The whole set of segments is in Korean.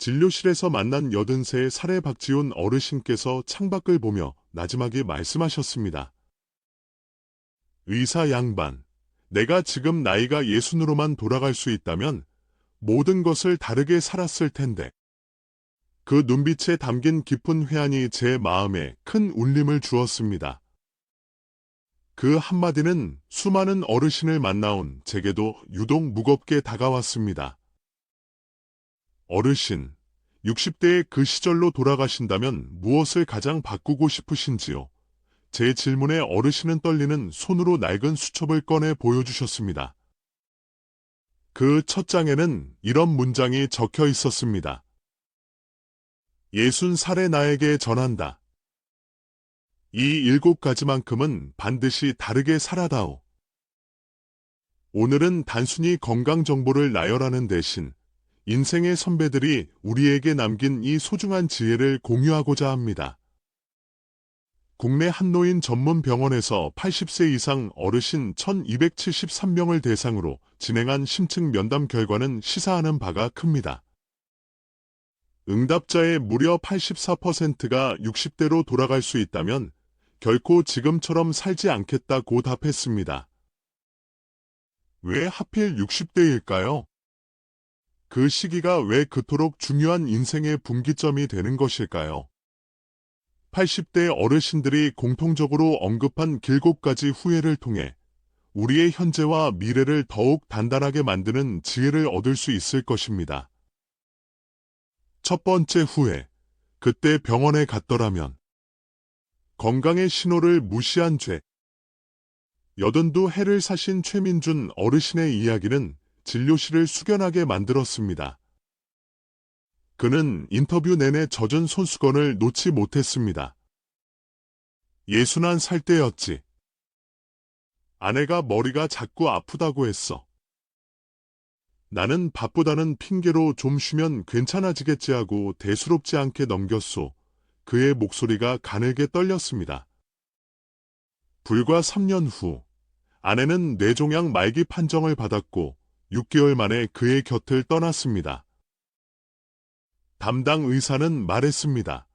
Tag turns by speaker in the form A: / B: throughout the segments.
A: 진료실에서 만난 83세 살해 박지훈 어르신께서 창밖을 보며 나지막이 말씀하셨습니다. 의사 양반, 내가 지금 나이가 60으로만 돌아갈 수 있다면 모든 것을 다르게 살았을 텐데. 그 눈빛에 담긴 깊은 회한이 제 마음에 큰 울림을 주었습니다. 그 한마디는 수많은 어르신을 만나온 제게도 유독 무겁게 다가왔습니다. 어르신, 60대의 그 시절로 돌아가신다면 무엇을 가장 바꾸고 싶으신지요? 제 질문에 어르신은 떨리는 손으로 낡은 수첩을 꺼내 보여주셨습니다. 그 첫 장에는 이런 문장이 적혀 있었습니다. 60살의 나에게 전한다. 이 7가지만큼은 반드시 다르게 살아다오. 오늘은 단순히 건강 정보를 나열하는 대신 인생의 선배들이 우리에게 남긴 이 소중한 지혜를 공유하고자 합니다. 국내 한노인 전문 병원에서 80세 이상 어르신 1273명을 대상으로 진행한 심층 면담 결과는 시사하는 바가 큽니다. 응답자의 무려 84%가 60대로 돌아갈 수 있다면 결코 지금처럼 살지 않겠다고 답했습니다. 왜 하필 60대일까요? 그 시기가 왜 그토록 중요한 인생의 분기점이 되는 것일까요? 80대 어르신들이 공통적으로 언급한 7가지 후회를 통해 우리의 현재와 미래를 더욱 단단하게 만드는 지혜를 얻을 수 있을 것입니다. 첫 번째 후회, 그때 병원에 갔더라면. 건강의 신호를 무시한 죄. 82해를 사신 최민준 어르신의 이야기는 진료실을 숙연하게 만들었습니다. 그는 인터뷰 내내 젖은 손수건을 놓지 못했습니다. 61살 때였지. 아내가 머리가 자꾸 아프다고 했어. 나는 바쁘다는 핑계로 좀 쉬면 괜찮아지겠지 하고 대수롭지 않게 넘겼소. 그의 목소리가 가늘게 떨렸습니다. 불과 3년 후, 아내는 뇌종양 말기 판정을 받았고 6개월 만에 그의 곁을 떠났습니다. 담당 의사는 말했습니다.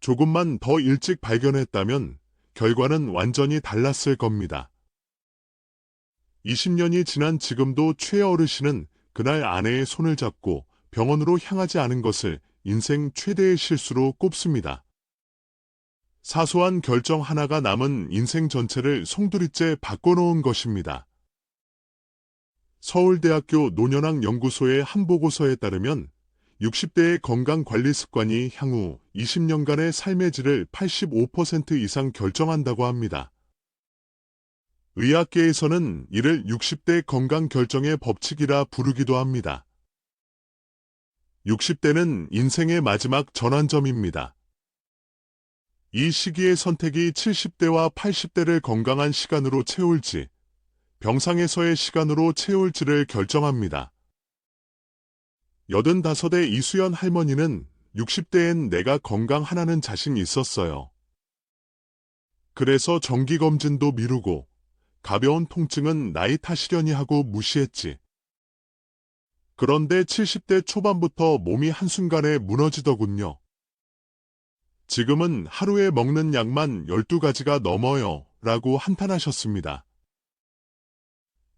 A: 조금만 더 일찍 발견했다면 결과는 완전히 달랐을 겁니다. 20년이 지난 지금도 최 어르신은 그날 아내의 손을 잡고 병원으로 향하지 않은 것을 인생 최대의 실수로 꼽습니다. 사소한 결정 하나가 남은 인생 전체를 송두리째 바꿔놓은 것입니다. 서울대학교 노년학 연구소의 한 보고서에 따르면 60대의 건강관리 습관이 향후 20년간의 삶의 질을 85% 이상 결정한다고 합니다. 의학계에서는 이를 60대 건강결정의 법칙이라 부르기도 합니다. 60대는 인생의 마지막 전환점입니다. 이 시기의 선택이 70대와 80대를 건강한 시간으로 채울지, 병상에서의 시간으로 채울지를 결정합니다. 85의 이수연 할머니는 60대엔 내가 건강하다는 자신이 있었어요. 그래서 정기검진도 미루고 가벼운 통증은 나이 탓이려니 하고 무시했지. 그런데 70대 초반부터 몸이 한순간에 무너지더군요. 지금은 하루에 먹는 약만 12가지가 넘어요 라고 한탄하셨습니다.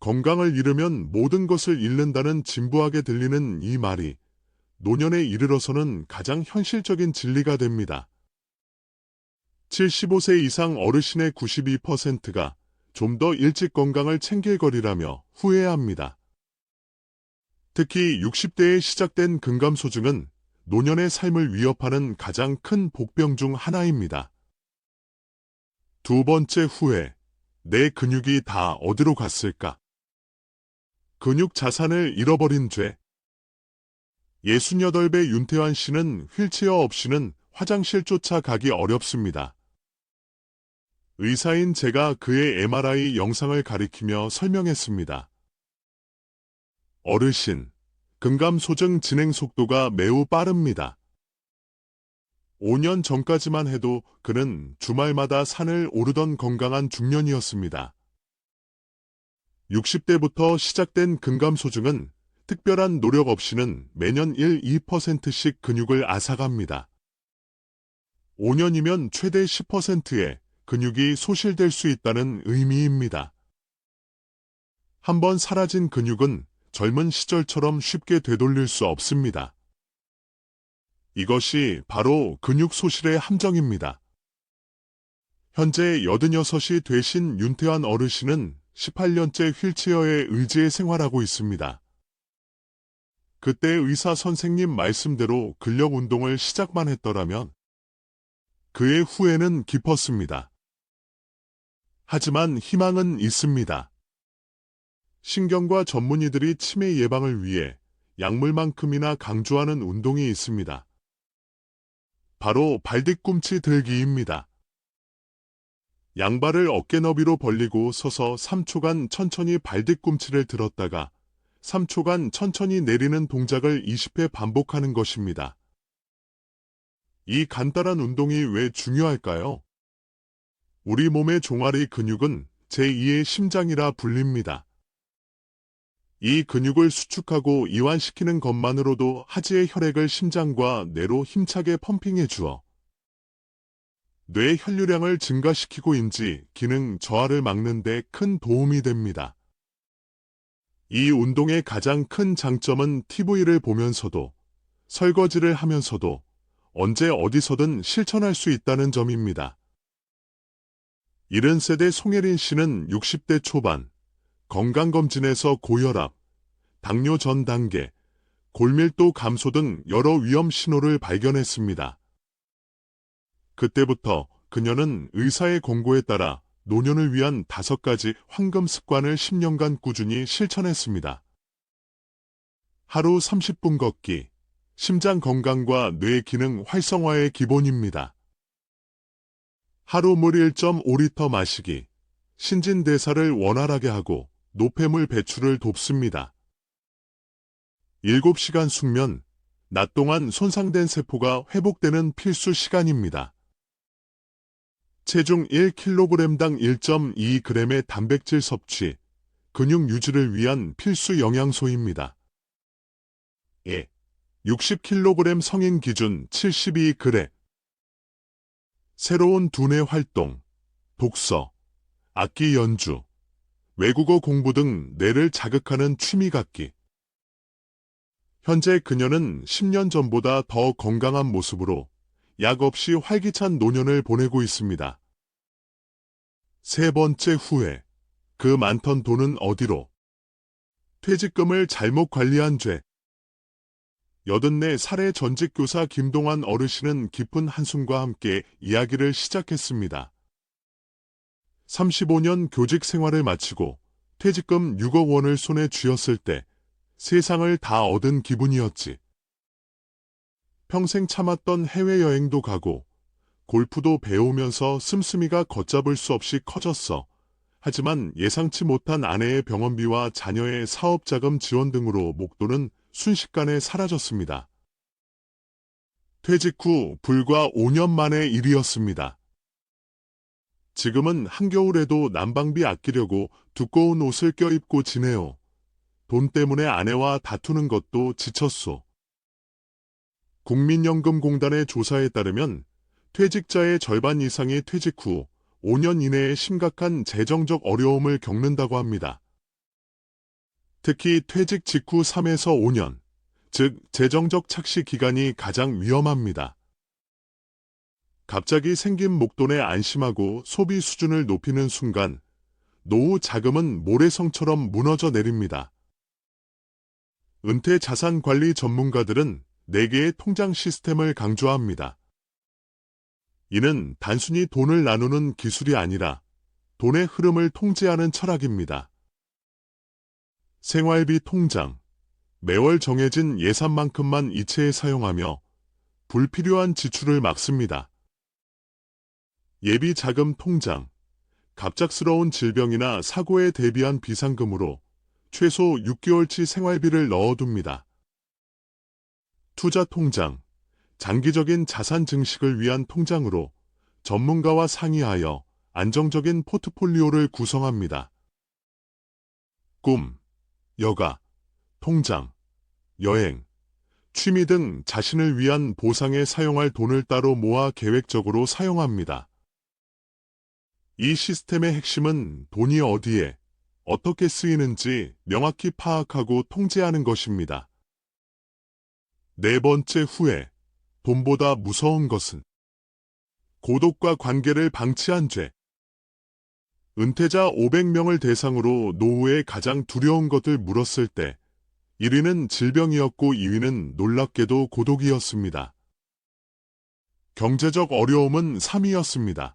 A: 건강을 잃으면 모든 것을 잃는다는 진부하게 들리는 이 말이 노년에 이르러서는 가장 현실적인 진리가 됩니다. 75세 이상 어르신의 92%가 좀 더 일찍 건강을 챙길 거리라며 후회합니다. 특히 60대에 시작된 근감소증은 노년의 삶을 위협하는 가장 큰 복병 중 하나입니다. 두 번째 후회, 내 근육이 다 어디로 갔을까? 근육 자산을 잃어버린 죄. 68배 윤태환 씨는 휠체어 없이는 화장실조차 가기 어렵습니다. 의사인 제가 그의 MRI 영상을 가리키며 설명했습니다. 어르신, 근감소증 진행 속도가 매우 빠릅니다. 5년 전까지만 해도 그는 주말마다 산을 오르던 건강한 중년이었습니다. 60대부터 시작된 근감소증은 특별한 노력 없이는 매년 1~2%씩 근육을 앗아갑니다. 5년이면 최대 10%의 근육이 소실될 수 있다는 의미입니다. 한번 사라진 근육은 젊은 시절처럼 쉽게 되돌릴 수 없습니다. 이것이 바로 근육 소실의 함정입니다. 현재 86이 되신 윤태환 어르신은 18년째 휠체어에 의지해 생활하고 있습니다. 그때 의사 선생님 말씀대로 근력 운동을 시작만 했더라면 그의 후회는 깊었습니다. 하지만 희망은 있습니다. 신경과 전문의들이 치매 예방을 위해 약물만큼이나 강조하는 운동이 있습니다. 바로 발뒤꿈치 들기입니다. 양발을 어깨 너비로 벌리고 서서 3초간 천천히 발뒤꿈치를 들었다가 3초간 천천히 내리는 동작을 20회 반복하는 것입니다. 이 간단한 운동이 왜 중요할까요? 우리 몸의 종아리 근육은 제2의 심장이라 불립니다. 이 근육을 수축하고 이완시키는 것만으로도 하지의 혈액을 심장과 뇌로 힘차게 펌핑해 주어 뇌 혈류량을 증가시키고 인지 기능 저하를 막는 데 큰 도움이 됩니다. 이 운동의 가장 큰 장점은 TV를 보면서도 설거지를 하면서도 언제 어디서든 실천할 수 있다는 점입니다. 70세대 송혜린 씨는 60대 초반 건강검진에서 고혈압, 당뇨 전 단계, 골밀도 감소 등 여러 위험 신호를 발견했습니다. 그때부터 그녀는 의사의 권고에 따라 노년을 위한 5가지 황금 습관을 10년간 꾸준히 실천했습니다. 하루 30분 걷기, 심장 건강과 뇌 기능 활성화의 기본입니다. 하루 물 1.5리터 마시기, 신진대사를 원활하게 하고 노폐물 배출을 돕습니다. 7시간 숙면, 낮 동안 손상된 세포가 회복되는 필수 시간입니다. 체중 1kg당 1.2g의 단백질 섭취, 근육 유지를 위한 필수 영양소입니다. 60kg 성인 기준 72g. 새로운 두뇌 활동, 독서, 악기 연주, 외국어 공부 등 뇌를 자극하는 취미 갖기. 현재 그녀는 10년 전보다 더 건강한 모습으로 약 없이 활기찬 노년을 보내고 있습니다. 세 번째 후회. 그 많던 돈은 어디로? 퇴직금을 잘못 관리한 죄. 84살의 전직 교사 김동환 어르신은 깊은 한숨과 함께 이야기를 시작했습니다. 35년 교직 생활을 마치고 퇴직금 6억 원을 손에 쥐었을 때 세상을 다 얻은 기분이었지. 평생 참았던 해외여행도 가고 골프도 배우면서 씀씀이가 걷잡을 수 없이 커졌어. 하지만 예상치 못한 아내의 병원비와 자녀의 사업자금 지원 등으로 목돈은 순식간에 사라졌습니다. 퇴직 후 불과 5년 만의 일이었습니다. 지금은 한겨울에도 난방비 아끼려고 두꺼운 옷을 껴입고 지내요. 돈 때문에 아내와 다투는 것도 지쳤소. 국민연금공단의 조사에 따르면 퇴직자의 절반 이상이 퇴직 후 5년 이내에 심각한 재정적 어려움을 겪는다고 합니다. 특히 퇴직 직후 3에서 5년, 즉 재정적 착시 기간이 가장 위험합니다. 갑자기 생긴 목돈에 안심하고 소비 수준을 높이는 순간 노후 자금은 모래성처럼 무너져 내립니다. 은퇴 자산 관리 전문가들은 4개의 통장 시스템을 강조합니다. 이는 단순히 돈을 나누는 기술이 아니라 돈의 흐름을 통제하는 철학입니다. 생활비 통장, 매월 정해진 예산만큼만 이체해 사용하며 불필요한 지출을 막습니다. 예비 자금 통장, 갑작스러운 질병이나 사고에 대비한 비상금으로 최소 6개월치 생활비를 넣어둡니다. 투자 통장, 장기적인 자산 증식을 위한 통장으로 전문가와 상의하여 안정적인 포트폴리오를 구성합니다. 꿈, 여가, 통장, 여행, 취미 등 자신을 위한 보상에 사용할 돈을 따로 모아 계획적으로 사용합니다. 이 시스템의 핵심은 돈이 어디에, 어떻게 쓰이는지 명확히 파악하고 통제하는 것입니다. 네 번째 후회, 돈보다 무서운 것은 고독과 관계를 방치한 죄. 은퇴자 500명을 대상으로 노후에 가장 두려운 것을 물었을 때 1위는 질병이었고 2위는 놀랍게도 고독이었습니다. 경제적 어려움은 3위였습니다.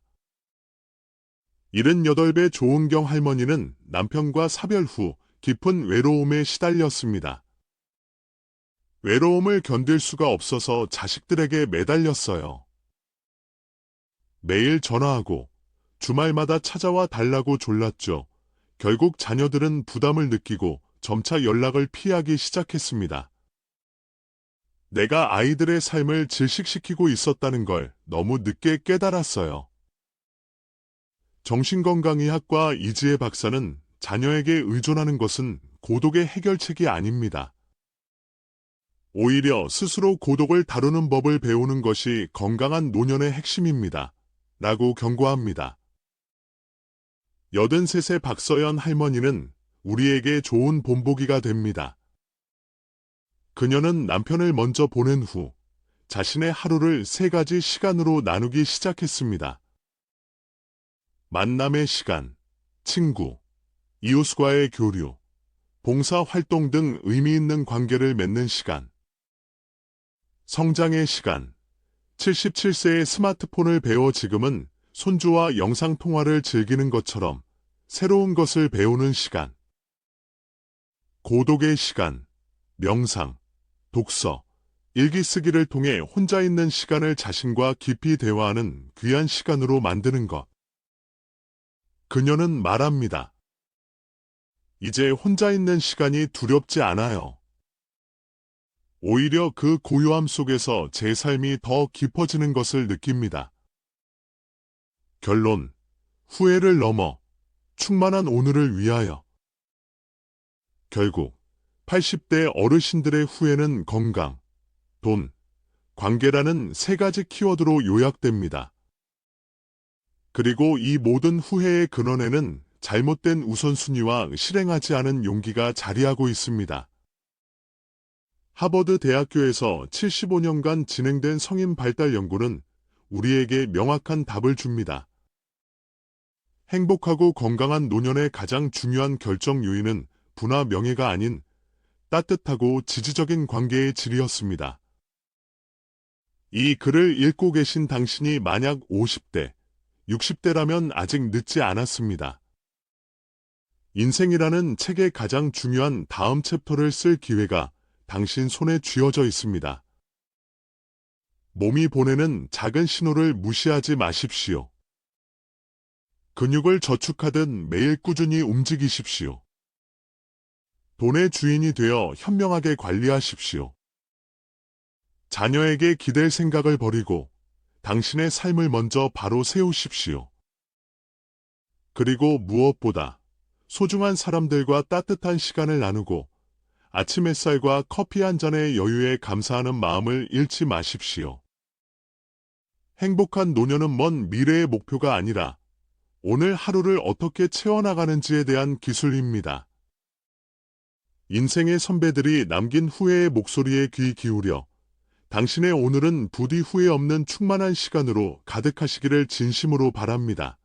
A: 78배 조은경 할머니는 남편과 사별 후 깊은 외로움에 시달렸습니다. 외로움을 견딜 수가 없어서 자식들에게 매달렸어요. 매일 전화하고 주말마다 찾아와 달라고 졸랐죠. 결국 자녀들은 부담을 느끼고 점차 연락을 피하기 시작했습니다. 내가 아이들의 삶을 질식시키고 있었다는 걸 너무 늦게 깨달았어요. 정신건강의학과 이지혜 박사는 자녀에게 의존하는 것은 고독의 해결책이 아닙니다. 오히려 스스로 고독을 다루는 법을 배우는 것이 건강한 노년의 핵심입니다. 라고 경고합니다. 83세 박서연 할머니는 우리에게 좋은 본보기가 됩니다. 그녀는 남편을 먼저 보낸 후 자신의 하루를 3가지 시간으로 나누기 시작했습니다. 만남의 시간, 친구, 이웃과의 교류, 봉사활동 등 의미 있는 관계를 맺는 시간. 성장의 시간, 77세의 스마트폰을 배워 지금은 손주와 영상통화를 즐기는 것처럼 새로운 것을 배우는 시간. 고독의 시간, 명상, 독서, 일기 쓰기를 통해 혼자 있는 시간을 자신과 깊이 대화하는 귀한 시간으로 만드는 것. 그녀는 말합니다. 이제 혼자 있는 시간이 두렵지 않아요. 오히려 그 고요함 속에서 제 삶이 더 깊어지는 것을 느낍니다. 결론, 후회를 넘어 충만한 오늘을 위하여. 결국 80대 어르신들의 후회는 건강, 돈, 관계라는 3가지 키워드로 요약됩니다. 그리고 이 모든 후회의 근원에는 잘못된 우선순위와 실행하지 않은 용기가 자리하고 있습니다. 하버드 대학교에서 75년간 진행된 성인 발달 연구는 우리에게 명확한 답을 줍니다. 행복하고 건강한 노년의 가장 중요한 결정 요인은 부나 명예가 아닌 따뜻하고 지지적인 관계의 질이었습니다. 이 글을 읽고 계신 당신이 만약 50대, 60대라면 아직 늦지 않았습니다. 인생이라는 책의 가장 중요한 다음 챕터를 쓸 기회가 당신 손에 쥐어져 있습니다. 몸이 보내는 작은 신호를 무시하지 마십시오. 근육을 저축하듯 매일 꾸준히 움직이십시오. 돈의 주인이 되어 현명하게 관리하십시오. 자녀에게 기댈 생각을 버리고 당신의 삶을 먼저 바로 세우십시오. 그리고 무엇보다 소중한 사람들과 따뜻한 시간을 나누고 아침 햇살과 커피 한 잔의 여유에 감사하는 마음을 잃지 마십시오. 행복한 노년은 먼 미래의 목표가 아니라 오늘 하루를 어떻게 채워나가는지에 대한 기술입니다. 인생의 선배들이 남긴 후회의 목소리에 귀 기울여 당신의 오늘은 부디 후회 없는 충만한 시간으로 가득하시기를 진심으로 바랍니다.